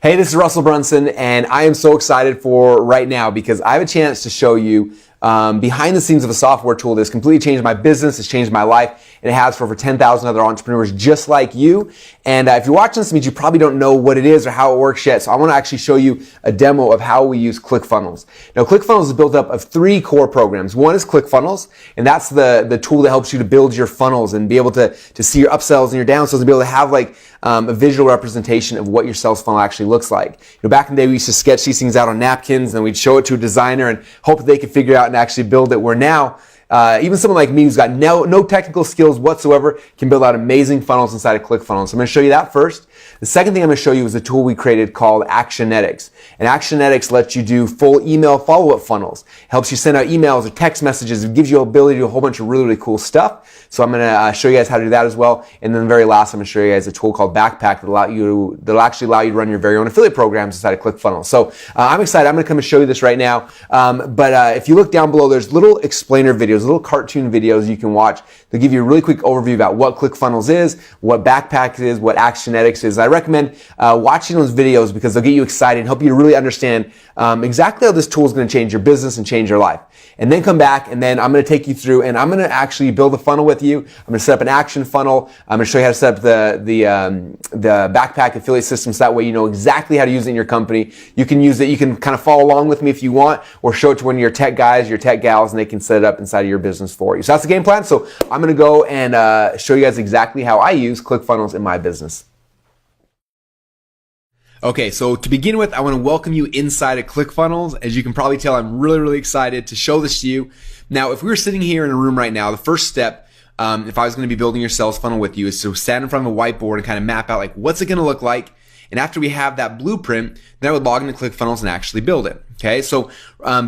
Hey, this is Russell Brunson, and I am so excited for right now because I have a chance to show you behind the scenes of a software tool that's completely changed my business, it's changed my life, and it has for over 10,000 other entrepreneurs just like you. And if you're watching this, it means you probably don't know what it is or how it works yet. So I want to actually show you a demo of how we use Clickfunnels. Now, Clickfunnels is built up of three core programs. One is Clickfunnels, and that's the tool that helps you to build your funnels and be able to see your upsells and your downsells and be able to have like a visual representation of what your sales funnel actually looks like. Back in the day, we used to sketch these things out on napkins, and then we'd show it to a designer and hope that they could figure it out and actually build it. Where now, even someone like me who's got no technical skills whatsoever can build out amazing funnels inside of ClickFunnels. So I'm going to show you that first. The second thing I'm going to show you is a tool we created called Actionetics. And Actionetics lets you do full email follow-up funnels. It helps you send out emails or text messages. It gives you the ability to do a whole bunch of really cool stuff. So I'm going to show you guys how to do that as well. And then the very last, I'm going to show you guys a tool called Backpack that'll actually allow you to run your very own affiliate programs inside of ClickFunnels. So I'm excited. I'm going to come and show you this right now. But if you look down below, there's little explainer videos, little cartoon videos you can watch. They'll give you a really quick overview about what ClickFunnels is, what Backpack is, what Actionetics is. I recommend watching those videos because they'll get you excited and help you to really understand exactly how this tool is going to change your business and change your life. And then come back, and then I'm going to take you through, and I'm going to actually build a funnel with you. I'm going to set up an action funnel. I'm going to show you how to set up the Backpack affiliate system, so that way you know exactly how to use it in your company. You can use it. You can kind of follow along with me if you want, or show it to one of your tech guys, your tech gals, and they can set it up inside of your business for you. So that's the game plan. So I'm going to go and show you guys exactly how I use ClickFunnels in my business. Okay, so to begin with, I want to welcome you inside of ClickFunnels. As you can probably tell, I'm really excited to show this to you. Now, if we were sitting here in a room right now, the first step, if I was going to be building your sales funnel with you, is to stand in front of a whiteboard and kind of map out like what's it going to look like. And after we have that blueprint, then I would log into ClickFunnels and actually build it. Okay, so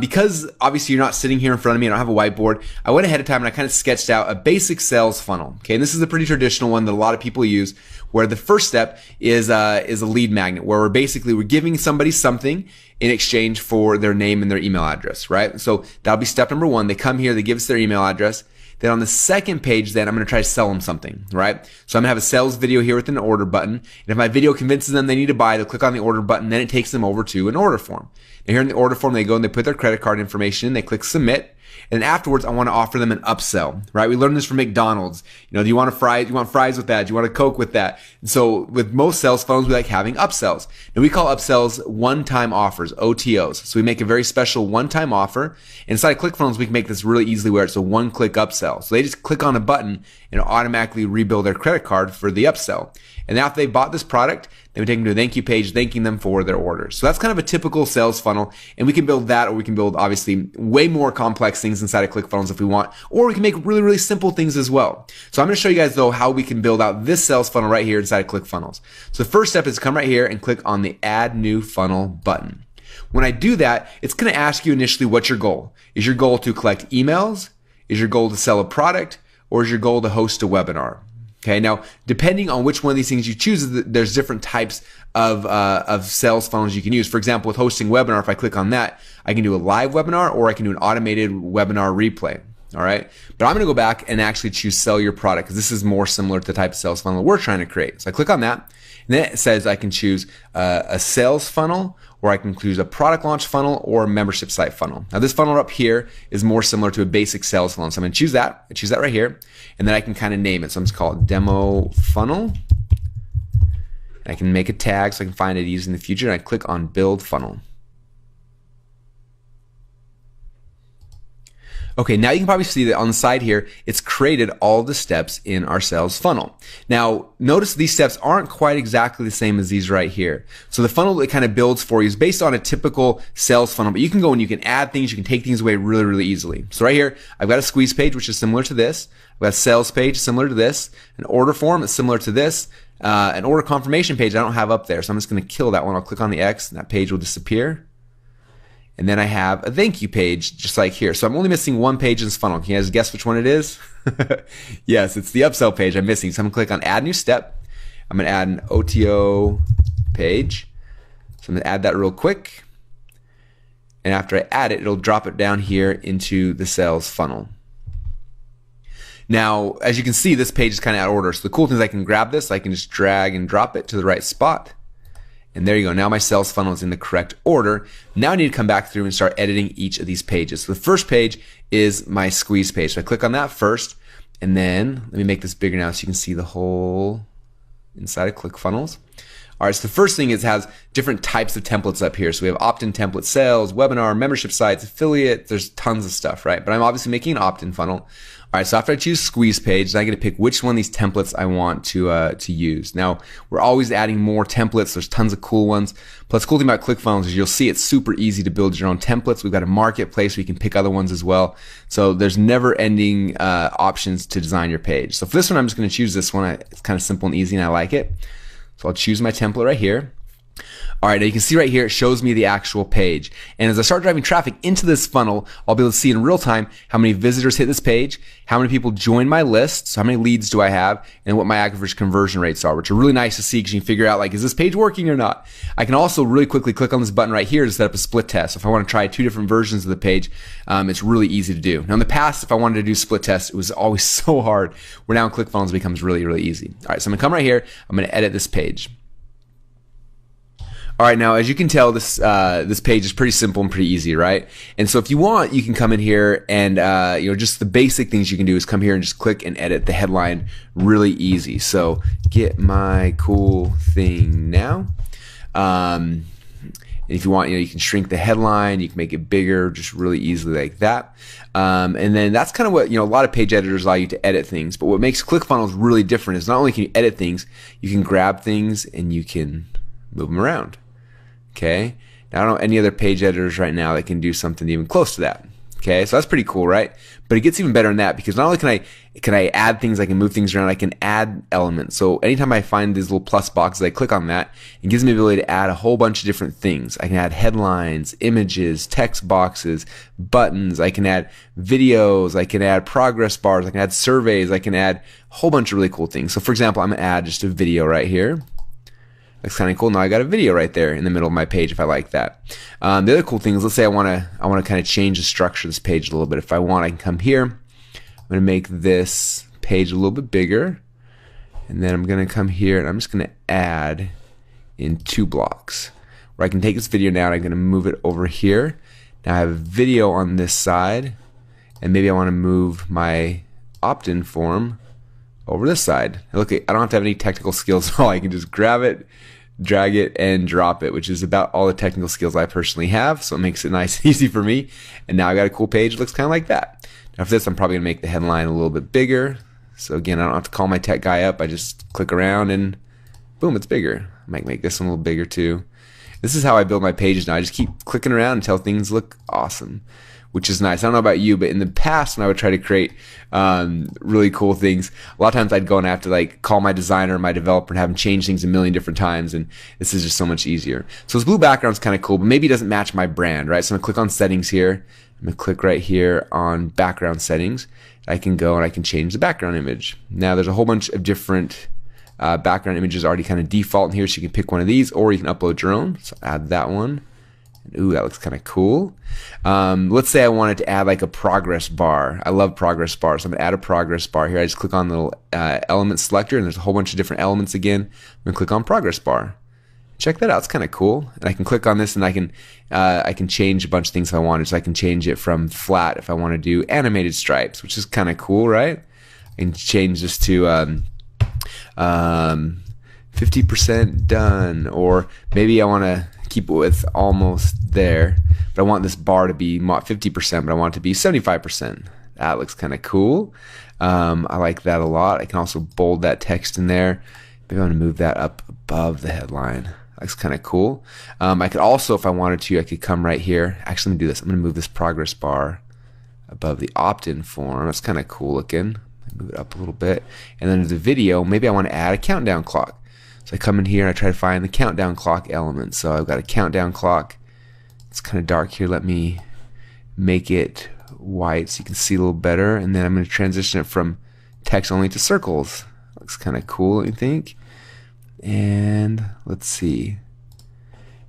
because obviously you're not sitting here in front of me, I don't have a whiteboard, I went ahead of time and I kind of sketched out a basic sales funnel. Okay, and this is a pretty traditional one that a lot of people use, where the first step is a lead magnet, where we're giving somebody something in exchange for their name and their email address, right? So that'll be step number one. They come here, they give us their email address. Then on the second page, then I'm going to try to sell them something, right? So I'm going to have a sales video here with an order button. And if my video convinces them they need to buy, they'll click on the order button. Then it takes them over to an order form. And here in the order form, they go and they put their credit card information in. They click submit. And then afterwards, I want to offer them an upsell, right? We learned this from McDonald's. Do you want fries? Do you want fries with that? Do you want a Coke with that? And so with most sales funnels, we like having upsells. And we call upsells one-time offers, OTOs. So we make a very special one-time offer. Inside of ClickFunnels, we can make this really easily where it's a one-click upsell. So they just click on a button and it'll automatically rebuild their credit card for the upsell. And after they bought this product, then we take them to a thank you page thanking them for their orders. So that's kind of a typical sales funnel, and we can build that, or we can build obviously way more complex things inside of ClickFunnels if we want, or we can make really simple things as well. So I'm going to show you guys though how we can build out this sales funnel right here inside of ClickFunnels. So the first step is to come right here and click on the Add New Funnel button. When I do that, it's going to ask you initially what's your goal. Is your goal to collect emails? Is your goal to sell a product? Or is your goal to host a webinar? Okay, now depending on which one of these things you choose, there's different types of sales funnels you can use. For example, with hosting webinar, if I click on that, I can do a live webinar or I can do an automated webinar replay. All right, but I'm going to go back and actually choose sell your product because this is more similar to the type of sales funnel we're trying to create. So I click on that, and then it says I can choose a sales funnel, or I can choose a product launch funnel or a membership site funnel. Now this funnel up here is more similar to a basic sales funnel. So I'm going to choose that. I choose that right here, and then I can kind of name it. So I'm just call it demo funnel. I can make a tag so I can find it easy in the future, and I click on build funnel. Okay, now you can probably see that on the side here, it's created all the steps in our sales funnel. Now, notice these steps aren't quite exactly the same as these right here. So the funnel that it kind of builds for you is based on a typical sales funnel, but you can go and you can add things, you can take things away really easily. So right here, I've got a squeeze page, which is similar to this. I've got a sales page similar to this, an order form that's similar to this, an order confirmation page I don't have up there. So I'm just going to kill that one. I'll click on the X and that page will disappear. And then I have a thank you page just like here. So I'm only missing one page in this funnel. Can you guys guess which one it is? Yes, it's the upsell page I'm missing. So I'm going to click on add new step. I'm going to add an OTO page. So I'm going to add that real quick. And after I add it, it'll drop it down here into the sales funnel. Now, as you can see, this page is kind of out of order. So the cool thing is I can grab this. I can just drag and drop it to the right spot. And there you go. Now my sales funnel is in the correct order. Now I need to come back through and start editing each of these pages. So the first page is my squeeze page. So I click on that first, and then let me make this bigger now so you can see the whole inside of ClickFunnels. All right, so the first thing is it has different types of templates up here. So we have opt-in template, sales, webinar, membership sites, affiliate. There's tons of stuff, right? But I'm obviously making an opt-in funnel. All right, so after I choose squeeze page, then I get to pick which one of these templates I want to use. Now, we're always adding more templates. There's tons of cool ones. Plus, the cool thing about ClickFunnels is you'll see it's super easy to build your own templates. We've got a marketplace where you can pick other ones as well. So there's never-ending options to design your page. So for this one, I'm just going to choose this one. It's kind of simple and easy, and I like it. So I'll choose my template right here. All right, now you can see right here, it shows me the actual page. And as I start driving traffic into this funnel, I'll be able to see in real time how many visitors hit this page, how many people join my list, so how many leads do I have, and what my average conversion rates are, which are really nice to see because you can figure out, like, is this page working or not? I can also really quickly click on this button right here to set up a split test. So if I want to try 2 different versions of the page, it's really easy to do. Now in the past, if I wanted to do split tests, it was always so hard. Where now in ClickFunnels it becomes really, really easy. All right, so I'm gonna come right here, I'm gonna edit this page. All right, now as you can tell, this page is pretty simple and pretty easy, right? And so if you want, you can come in here and just the basic things you can do is come here and just click and edit the headline really easy. So get my cool thing now. And if you want, you can shrink the headline, you can make it bigger, just really easily like that. And then that's kind of what, a lot of page editors allow you to edit things. But what makes ClickFunnels really different is not only can you edit things, you can grab things and you can move them around. Okay, now I don't know any other page editors right now that can do something even close to that. Okay, so that's pretty cool, right? But it gets even better than that because not only can I add things, I can move things around, I can add elements. So anytime I find these little plus boxes, I click on that. It gives me the ability to add a whole bunch of different things. I can add headlines, images, text boxes, buttons. I can add videos. I can add progress bars. I can add surveys. I can add a whole bunch of really cool things. So for example, I'm gonna add just a video right here. That's kind of cool. Now I got a video right there in the middle of my page if I like that. The other cool thing is, let's say I want to kind of change the structure of this page a little bit. If I want, I can come here. I'm going to make this page a little bit bigger. And then I'm going to come here and I'm just going to add in 2 blocks. Where I can take this video now and I'm going to move it over here. Now I have a video on this side. And maybe I want to move my opt-in form over this side. Look, I don't have to have any technical skills at all. I can just grab it, drag it, and drop it, which is about all the technical skills I personally have. So it makes it nice and easy for me. And now I got a cool page. It looks kind of like that. Now for this, I'm probably gonna make the headline a little bit bigger. So again, I don't have to call my tech guy up. I just click around and boom, it's bigger. I might make this one a little bigger too. This is how I build my pages now. I just keep clicking around until things look awesome, which is nice. I don't know about you, but in the past when I would try to create really cool things, a lot of times I'd go and have to call my designer or my developer and have them change things a million different times, and this is just so much easier. So this blue background is kind of cool, but maybe it doesn't match my brand, right? So I'm gonna click on settings here. I'm gonna click right here on background settings. I can go and I can change the background image. Now there's a whole bunch of different background images already kind of default in here, so you can pick one of these or you can upload your own. So add that one. Ooh, that looks kind of cool. Let's say I wanted to add a progress bar. I love progress bars. So I'm gonna add a progress bar here. I just click on the little element selector and there's a whole bunch of different elements again. I'm gonna click on progress bar. Check that out, it's kind of cool. And I can click on this and I can change a bunch of things if I wanted. So I can change it from flat if I want to do animated stripes, which is kind of cool, right? I can change this to 50% done, or maybe I want to keep it with almost there, but I want this bar to be not 50%, but I want it to be 75%. That looks kind of cool. I like that a lot. I can also bold that text in there. Maybe I want to move that up above the headline. That's kind of cool. I could also, if I wanted to, I could come right here. Actually, let me do this. I'm going to move this progress bar above the opt-in form. That's kind of cool looking. Move it up a little bit. And then the video, maybe I want to add a countdown clock. So I come in here and I try to find the countdown clock element. So I've got a countdown clock. It's kind of dark here. Let me make it white so you can see a little better. And then I'm going to transition it from text only to circles. Looks kind of cool, I think. And let's see.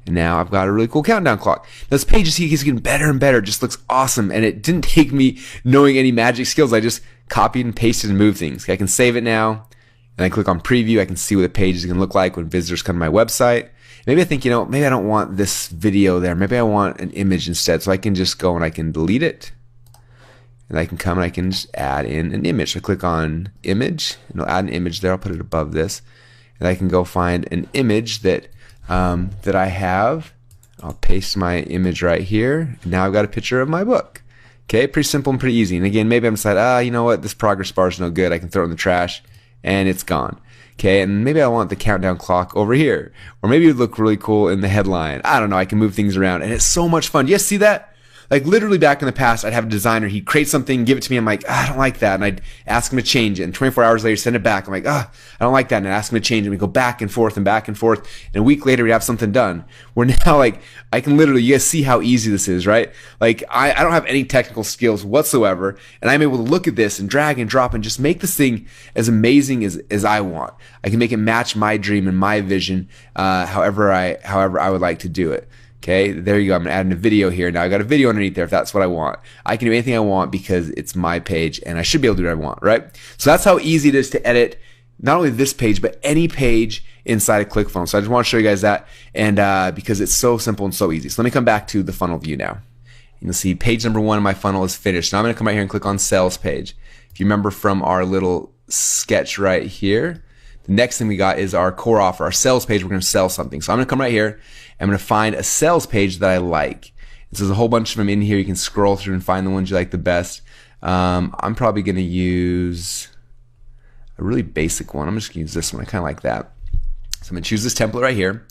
And now I've got a really cool countdown clock. Now this page keeps getting better and better. It just looks awesome. And it didn't take me knowing any magic skills. I just copied and pasted and moved things. I can save it now. And I click on preview. I can see what the page is going to look like when visitors come to my website. Maybe I think, maybe I don't want this video there. Maybe I want an image instead. So I can just go and I can delete it. And I can come and I can just add in an image. So I click on image, and it'll add an image there. I'll put it above this. And I can go find an image that that I have. I'll paste my image right here. And now I've got a picture of my book. Okay, pretty simple and pretty easy. And again, maybe I'm deciding, you know what, this progress bar is no good. I can throw it in the trash, and it's gone. Okay, and maybe I want the countdown clock over here. Or maybe it would look really cool in the headline. I don't know, I can move things around, and it's so much fun. Do you guys see that? Like literally back in the past, I'd have a designer, he'd create something, give it to me, I'm like, I don't like that, and I'd ask him to change it, and 24 hours later, send it back, I'm like, I don't like that, and I'd ask him to change it, and we'd go back and forth, and a week later, we'd have something done. Where now, like, I can literally, you guys see how easy this is, right? Like, I don't have any technical skills whatsoever, and I'm able to look at this and drag and drop and just make this thing as amazing as I want. I can make it match my dream and my vision, however I would like to do it. Okay, there you go. I'm adding a video here. Now I got a video underneath there if that's what I want. I can do anything I want because it's my page and I should be able to do what I want, right? So that's how easy it is to edit not only this page, but any page inside of ClickFunnels. So I just want to show you guys that, and because it's so simple and so easy. So let me come back to the funnel view now. You'll see page number 1 of my funnel is finished. Now I'm going to come right here and click on sales page. If you remember from our little sketch right here, the next thing we got is our core offer, our sales page. We're going to sell something. So I'm going to come right here. I'm going to find a sales page that I like. So there's a whole bunch of them in here. You can scroll through and find the ones you like the best. I'm probably going to use a really basic one. I'm just going to use this one. I kind of like that. So I'm going to choose this template right here.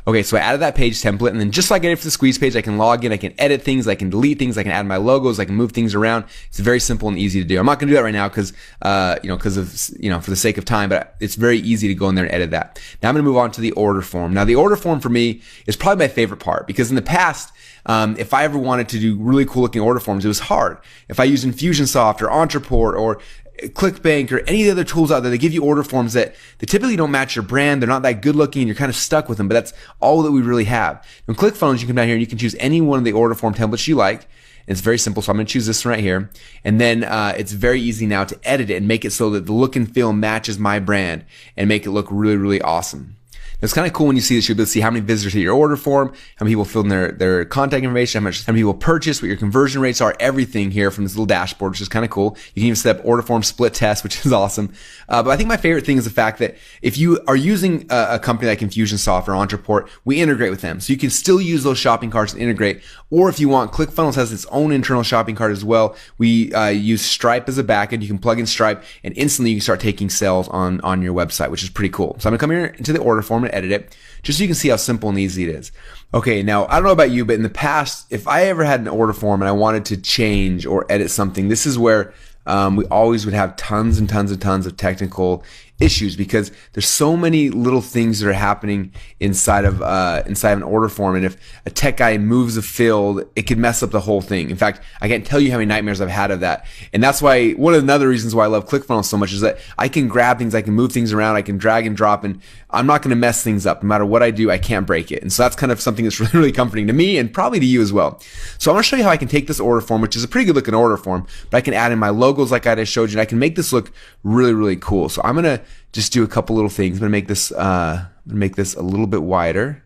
Okay, so I added that page template, and then just like I did for the squeeze page, I can log in, I can edit things, I can delete things, I can add my logos, I can move things around. It's very simple and easy to do. I'm not going to do that right now because, for the sake of time, but it's very easy to go in there and edit that. Now I'm going to move on to the order form. Now the order form for me is probably my favorite part because in the past, if I ever wanted to do really cool looking order forms, it was hard. If I used Infusionsoft or Entreport or ClickBank or any of the other tools out there, they give you order forms that they typically don't match your brand. They're not that good looking and you're kind of stuck with them, but that's all that we really have. In ClickFunnels, you come down here and you can choose any one of the order form templates you like. And it's very simple. So I'm going to choose this one right here. And then it's very easy now to edit it and make it so that the look and feel matches my brand and make it look really, really awesome. It's kind of cool when you see this. You'll be able to see how many visitors hit your order form, how many people fill in their contact information, how many people purchase, what your conversion rates are, everything here from this little dashboard, which is kind of cool. You can even set up order form split test, which is awesome. But I think my favorite thing is the fact that if you are using a company like Infusionsoft or Entreport, we integrate with them. So you can still use those shopping carts and integrate. Or if you want, ClickFunnels has its own internal shopping cart as well. We use Stripe as a backend. You can plug in Stripe and instantly you can start taking sales on your website, which is pretty cool. So I'm going to come here into the order form and edit it just so you can see how simple and easy it is. Okay, now I don't know about you, but in the past, if I ever had an order form and I wanted to change or edit something, this is where we always would have tons and tons and tons of technical issues because there's so many little things that are happening inside of an order form, and if a tech guy moves a field, it could mess up the whole thing. In fact, I can't tell you how many nightmares I've had of that. And that's why one of the other reasons why I love ClickFunnels so much is that I can grab things, I can move things around, I can drag and drop, and I'm not going to mess things up. No matter what I do, I can't break it. And so that's kind of something that's really, really comforting to me and probably to you as well. So I want to show you how I can take this order form, which is a pretty good looking order form, but I can add in my logos like I just showed you, and I can make this look really, really cool. So I'm going to just do a couple little things. I'm going to make this a little bit wider.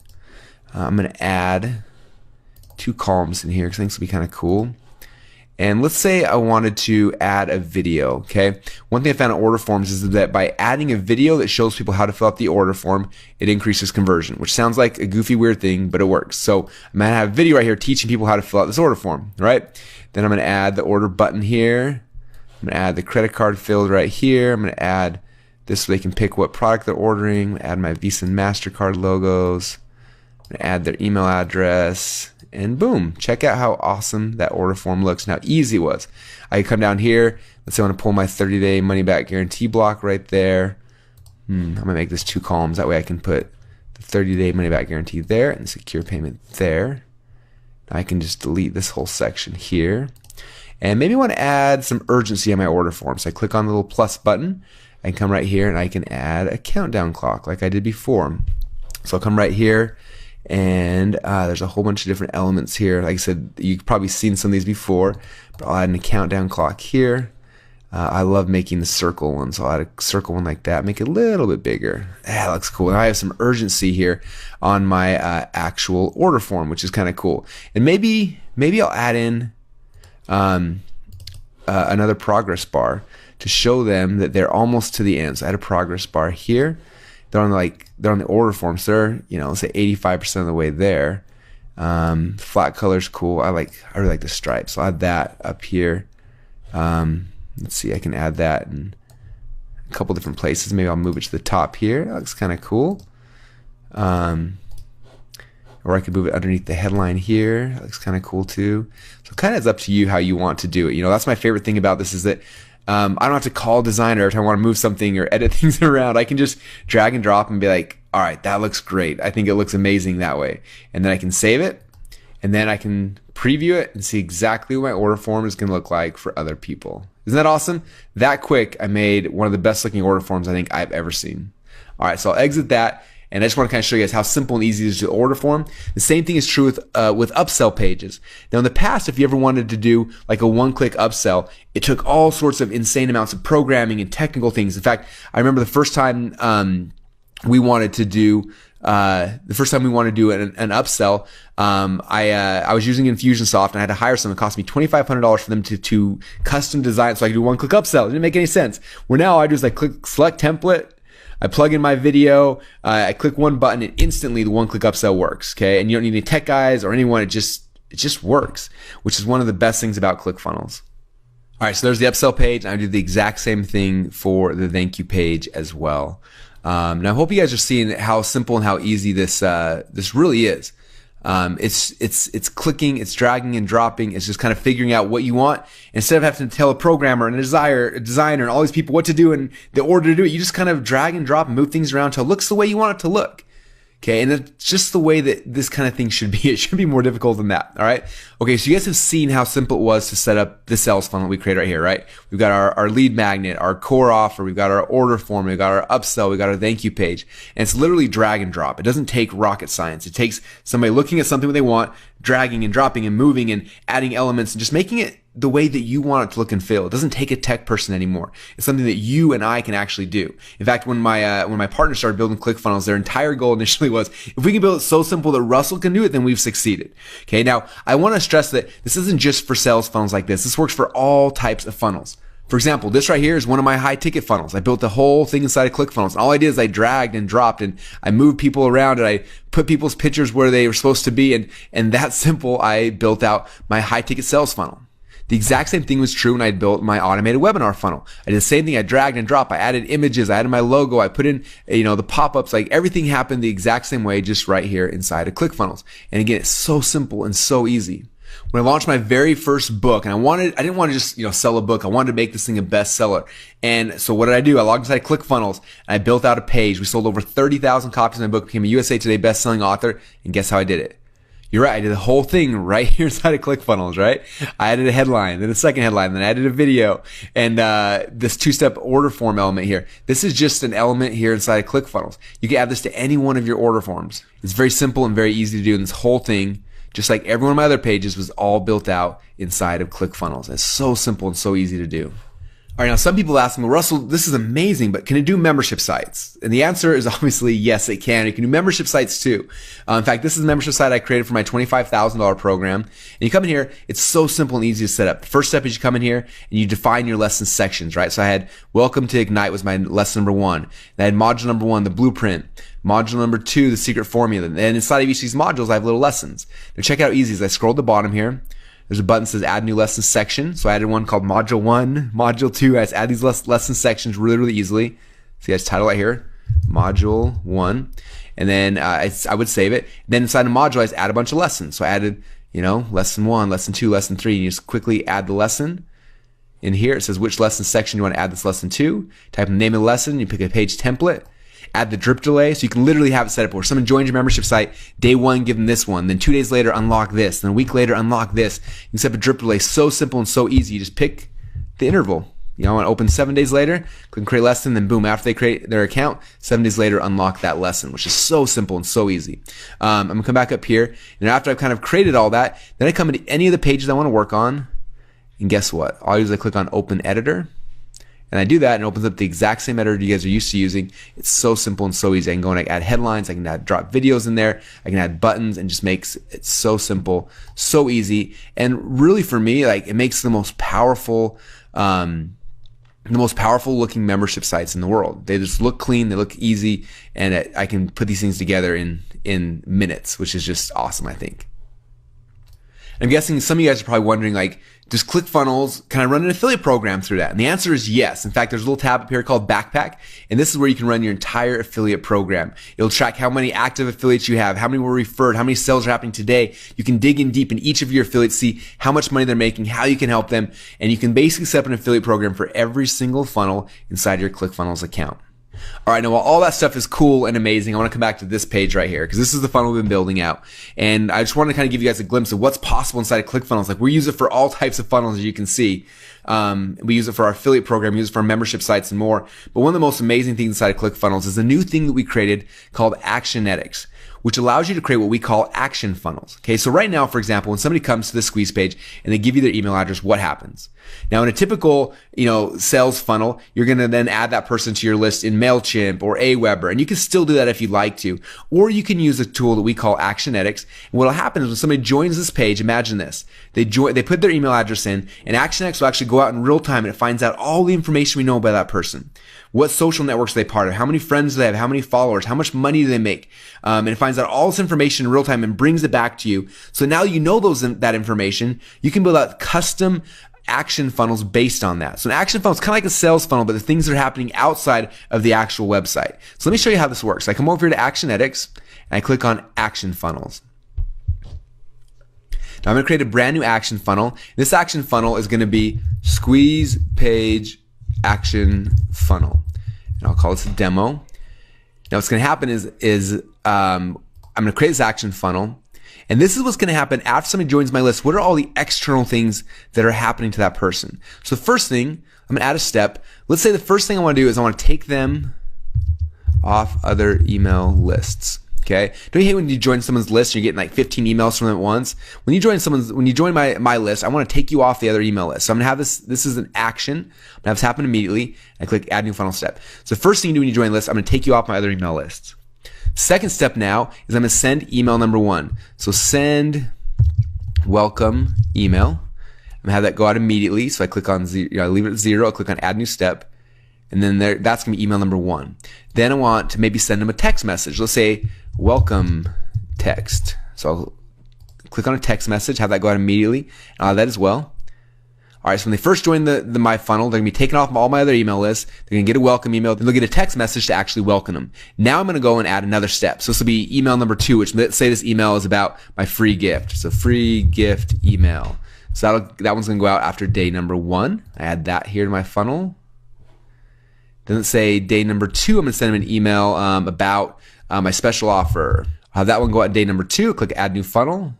I'm going to add 2 columns in here because I think this will be kind of cool. And let's say I wanted to add a video, okay? One thing I found in order forms is that by adding a video that shows people how to fill out the order form, it increases conversion, which sounds like a goofy, weird thing, but it works. So I'm going to have a video right here teaching people how to fill out this order form, right? Then I'm going to add the order button here. I'm going to add the credit card field right here. I'm going to add this so they can pick what product they're ordering. I'm going to add my Visa and MasterCard logos. I'm going to add their email address. And boom, check out how awesome that order form looks and how easy it was. I come down here. Let's say I want to pull my 30-day money-back guarantee block right there. I'm going to make this 2 columns. That way I can put the 30-day money-back guarantee there and the secure payment there. I can just delete this whole section here. And maybe I want to add some urgency on my order form. So I click on the little plus button. I can come right here and I can add a countdown clock like I did before. So I'll come right here. And there's a whole bunch of different elements here. Like I said, you've probably seen some of these before, but I'll add in a countdown clock here. I love making the circle one, so I'll add a circle one like that, make it a little bit bigger. That looks cool. And I have some urgency here on my actual order form, which is kind of cool. And maybe I'll add in another progress bar to show them that they're almost to the end. So I add a progress bar here. They're on the order form, so they're, let's say 85% of the way there. Flat color's cool. I really like the stripes. So I'll add that up here. Let's see, I can add that in a couple different places. Maybe I'll move it to the top here. That looks kind of cool. Or I could move it underneath the headline here. That looks kind of cool too. So it kind of is up to you how you want to do it. That's my favorite thing about this is that I don't have to call a designer every time I want to move something or edit things around. I can just drag and drop and be like, all right, that looks great. I think it looks amazing that way. And then I can save it, and then I can preview it and see exactly what my order form is going to look like for other people. Isn't that awesome? That quick, I made one of the best looking order forms I think I've ever seen. All right, so I'll exit that. And I just want to kind of show you guys how simple and easy it is to order form. The same thing is true with upsell pages. Now in the past, if you ever wanted to do like a one-click upsell, it took all sorts of insane amounts of programming and technical things. In fact, I remember the first time we wanted to do an upsell, I was using Infusionsoft and I had to hire someone. It cost me $2,500 for them to custom design so I could do one-click upsell. It didn't make any sense. Where now I do is I click select template, I plug in my video, I click one button, and instantly the one-click upsell works. Okay, and you don't need any tech guys or anyone. It just works, which is one of the best things about Clickfunnels. All right, so there's the upsell page. I do the exact same thing for the thank you page as well. Now I hope you guys are seeing how simple and how easy this really is. It's clicking, it's dragging and dropping. It's just kind of figuring out what you want. Instead of having to tell a programmer and a designer and all these people what to do and the order to do it, you just kind of drag and drop and move things around until it looks the way you want it to look. Okay, and it's just the way that this kind of thing should be. It should be more difficult than that, all right? Okay, so you guys have seen how simple it was to set up the sales funnel we created right here, right? We've got our lead magnet, our core offer, we've got our order form, we've got our upsell, we've got our thank you page, and it's literally drag and drop. It doesn't take rocket science. It takes somebody looking at something that they want, dragging and dropping and moving and adding elements and just making it the way that you want it to look and feel. It doesn't take a tech person anymore. It's something that you and I can actually do. In fact, when my partner started building Clickfunnels, their entire goal initially was, if we can build it so simple that Russell can do it, then we've succeeded. Okay, now I want to stress that this isn't just for sales funnels like this. This works for all types of funnels. For example, this right here is one of my high ticket funnels. I built the whole thing inside of Clickfunnels. And all I did is I dragged and dropped and I moved people around and I put people's pictures where they were supposed to be. And that simple, I built out my high ticket sales funnel. The exact same thing was true when I built my automated webinar funnel. I did the same thing. I dragged and dropped. I added images. I added my logo. I put in, the pop-ups. Like everything happened the exact same way, just right here inside of Clickfunnels. And again, it's so simple and so easy. When I launched my very first book, and I didn't want to just, sell a book. I wanted to make this thing a bestseller. And so what did I do? I logged inside Clickfunnels and I built out a page. We sold over 30,000 copies of my book, became a USA Today best-selling author. And guess how I did it? You're right. I did the whole thing right here inside of Clickfunnels, right? I added a headline, then a second headline, then I added a video, and this two-step order form element here. This is just an element here inside of Clickfunnels. You can add this to any one of your order forms. It's very simple and very easy to do, and this whole thing, just like every one of my other pages, was all built out inside of Clickfunnels. It's so simple and so easy to do. All right, now some people ask me, well, Russell, this is amazing, but can it do membership sites? And the answer is obviously yes, it can. It can do membership sites too. In fact, this is a membership site I created for my $25,000 program. And you come in here, it's so simple and easy to set up. The first step is you come in here and you define your lesson sections, right? So I had Welcome to Ignite was my lesson number 1. And I had module number 1, the blueprint. Module number 2, the secret formula. And inside of each of these modules, I have little lessons. Now check out how easy it is. I scroll to the bottom here. There's a button that says add new lesson section. So I added one called module 1, module 2. I just add these lesson sections really, really easily. See, I just title right here, module 1. And then I would save it. Then inside the module, I just add a bunch of lessons. So I added, lesson 1, lesson 2, lesson 3. And you just quickly add the lesson. In here, it says which lesson section you want to add this lesson to. Type in the name of the lesson. You pick a page template. Add the drip delay, so you can literally have it set up where someone joins your membership site, day 1, give them this one, then 2 days later, unlock this, then a week later, unlock this. You can set up a drip delay, so simple and so easy. You just pick the interval. I want to open 7 days later, click create lesson, then boom, after they create their account, 7 days later, unlock that lesson, which is so simple and so easy. I'm going to come back up here, and after I've kind of created all that, then I come into any of the pages I want to work on, and guess what? All I do is I click on Open Editor. And I do that and it opens up the exact same editor you guys are used to using. It's so simple and so easy. I can go and add headlines. I can drop videos in there. I can add buttons, and just makes it so simple, so easy. And really for me, like, it makes the most powerful looking membership sites in the world. They just look clean, they look easy, and I can put these things together in minutes, which is just awesome, I think. I'm guessing some of you guys are probably wondering, like, does ClickFunnels, can I run an affiliate program through that? And the answer is yes. In fact, there's a little tab up here called Backpack, and this is where you can run your entire affiliate program. It'll track how many active affiliates you have, how many were referred, how many sales are happening today. You can dig in deep in each of your affiliates, see how much money they're making, how you can help them, and you can basically set up an affiliate program for every single funnel inside your ClickFunnels account. All right, now while all that stuff is cool and amazing, I want to come back to this page right here, because this is the funnel we've been building out. And I just want to kind of give you guys a glimpse of what's possible inside of ClickFunnels. Like, we use it for all types of funnels, as you can see. We use it for our affiliate program, we use it for our membership sites and more. But one of the most amazing things inside of ClickFunnels is a new thing that we created called Actionetics, which allows you to create what we call action funnels. Okay, so right now, for example, when somebody comes to the squeeze page and they give you their email address, what happens? Now, in a typical, sales funnel, you're going to then add that person to your list in MailChimp or Aweber, and you can still do that if you'd like to. Or you can use a tool that we call Actionetics. And what'll happen is when somebody joins this page, imagine this. They put their email address in, and Actionetics will actually go out in real time and it finds out all the information we know about that person. What social networks are they part of? How many friends do they have? How many followers? How much money do they make? And it finds out all this information in real time and brings it back to you. So now you know that information. You can build out custom action funnels based on that. So an action funnel is kind of like a sales funnel, but the things that are happening outside of the actual website. So let me show you how this works. I come over here to Actionetics and I click on Action Funnels. Now I'm going to create a brand new action funnel. This action funnel is going to be Squeeze Page Action Funnel. And I'll call this a demo. Now what's going to happen is I'm going to create this action funnel. And this is what's going to happen after somebody joins my list. What are all the external things that are happening to that person? So the first thing, I'm going to add a step. Let's say the first thing I want to do is I want to take them off other email lists. Okay. Don't you hate when you join someone's list and you're getting like 15 emails from them at once? When you join my list, I want to take you off the other email list. So I'm going to have this is an action. I'm going to have this happen immediately. I click add new funnel step. So the first thing you do when you join a list, I'm going to take you off my other email lists. Second step now is I'm going to send email number 1. So send welcome email. I'm going to have that go out immediately. So I click on 0, I leave it at 0. I click on add new step. And then that's going to be email number 1. Then I want to maybe send them a text message. Let's say welcome text. So I'll click on a text message, have that go out immediately. And I'll add that as well. All right, so when they first join my funnel, they're going to be taken off all my other email lists. They're going to get a welcome email. Then they'll get a text message to actually welcome them. Now I'm going to go and add another step. So this will be email number 2, which let's say this email is about my free gift. So free gift email. So that one's going to go out after day number 1. I add that here to my funnel. Then let's say day number 2, I'm going to send them an email about my special offer. I'll have that one go out day number 2. Click add new funnel.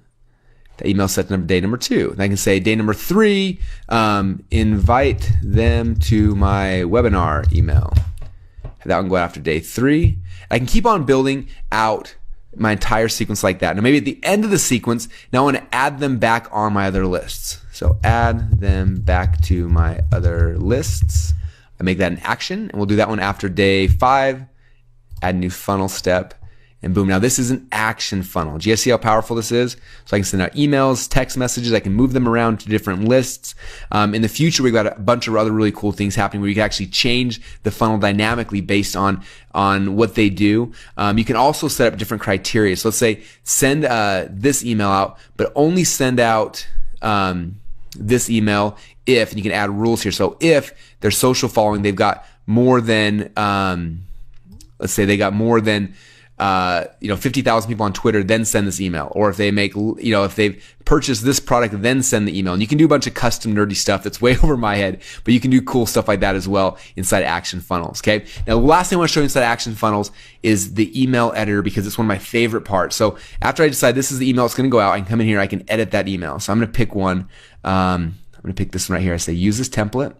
The email set to day number 2. And I can say day number 3, invite them to my webinar email. Have that one go out after day 3. I can keep on building out my entire sequence like that. Now maybe at the end of the sequence, now I want to add them back on my other lists. So add them back to my other lists. I make that an action, and we'll do that one after day 5. Add new funnel step. And boom, now this is an action funnel. Do you guys see how powerful this is? So I can send out emails, text messages, I can move them around to different lists. In the future, we've got a bunch of other really cool things happening where you can actually change the funnel dynamically based on what they do. You can also set up different criteria. So let's say send this email out, but only send out this email if, and you can add rules here. So if their social following, they've got more than, let's say they got more than 50,000 people on Twitter, then send this email. Or if they make, if they've purchased this product, then send the email. And you can do a bunch of custom nerdy stuff that's way over my head, but you can do cool stuff like that as well inside Action Funnels. Okay. Now, the last thing I want to show you inside Action Funnels is the email editor, because it's one of my favorite parts. So after I decide this is the email that's going to go out, I can come in here, I can edit that email. So I'm going to pick one. I'm going to pick this one right here. I say use this template.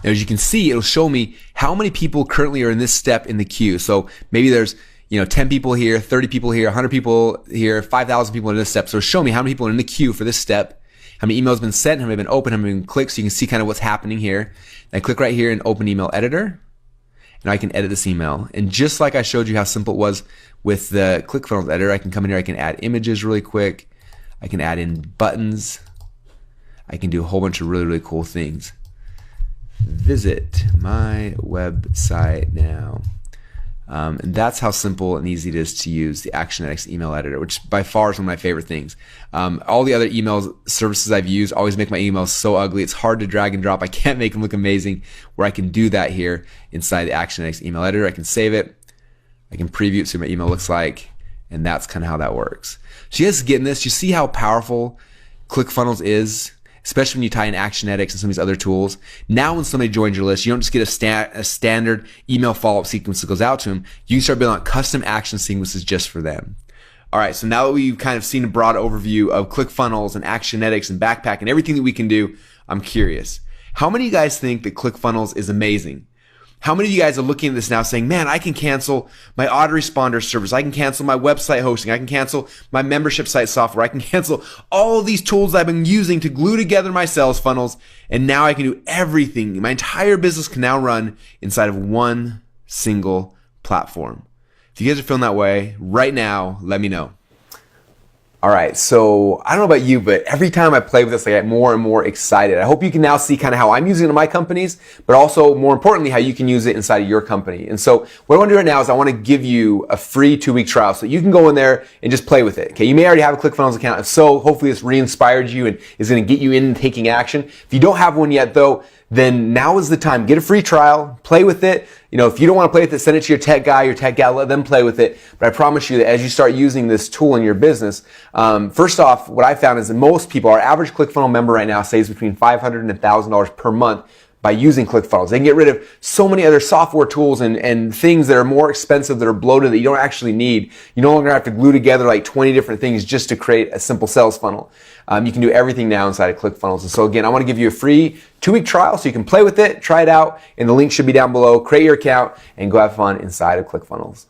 Now, as you can see, it'll show me how many people currently are in this step in the queue. So maybe there's 10 people here, 30 people here, 100 people here, 5,000 people in this step. So show me how many people are in the queue for this step, how many emails have been sent, how many have been opened, how many have been clicked, so you can see kind of what's happening here. And I click right here in Open Email Editor, and I can edit this email. And just like I showed you how simple it was with the Clickfunnels editor, I can come in here, I can add images really quick, I can add in buttons, I can do a whole bunch of really, really cool things. Visit my website now. And that's how simple and easy it is to use the Actionetics email editor, which by far is one of my favorite things. All the other email services I've used always make my emails so ugly. It's hard to drag and drop. I can't make them look amazing, where I can do that here inside the Actionetics email editor. I can save it. I can preview it, see what my email looks like. And that's kind of how that works. So you guys getting this? You see how powerful Clickfunnels is? Especially when you tie in Actionetics and some of these other tools. Now when somebody joins your list, you don't just get a standard email follow-up sequence that goes out to them. You can start building out custom action sequences just for them. All right, so now that we've kind of seen a broad overview of Clickfunnels and Actionetics and Backpack and everything that we can do, I'm curious. How many of you guys think that Clickfunnels is amazing? How many of you guys are looking at this now saying, man, I can cancel my autoresponder service. I can cancel my website hosting. I can cancel my membership site software. I can cancel all of these tools I've been using to glue together my sales funnels. And now I can do everything. My entire business can now run inside of one single platform. If you guys are feeling that way right now, let me know. All right, so I don't know about you, but every time I play with this, I get more and more excited. I hope you can now see kind of how I'm using it in my companies, but also more importantly, how you can use it inside of your company. And so what I want to do right now is I want to give you a free 2-week trial so you can go in there and just play with it. Okay, you may already have a ClickFunnels account. If so, hopefully this re-inspired you and is going to get you in taking action. If you don't have one yet though, then now is the time. Get a free trial, play with it. You know, if you don't want to play with it, send it to your tech guy, your tech gal, let them play with it. But I promise you that as you start using this tool in your business, first off, what I found is that most people, our average ClickFunnels member right now saves between $500 and $1,000 per month by using Clickfunnels. They can get rid of so many other software tools and things that are more expensive, that are bloated, that you don't actually need. You no longer have to glue together like 20 different things just to create a simple sales funnel. You can do everything now inside of Clickfunnels. And so again, I want to give you a free 2-week trial so you can play with it, try it out, and the link should be down below. Create your account and go have fun inside of Clickfunnels.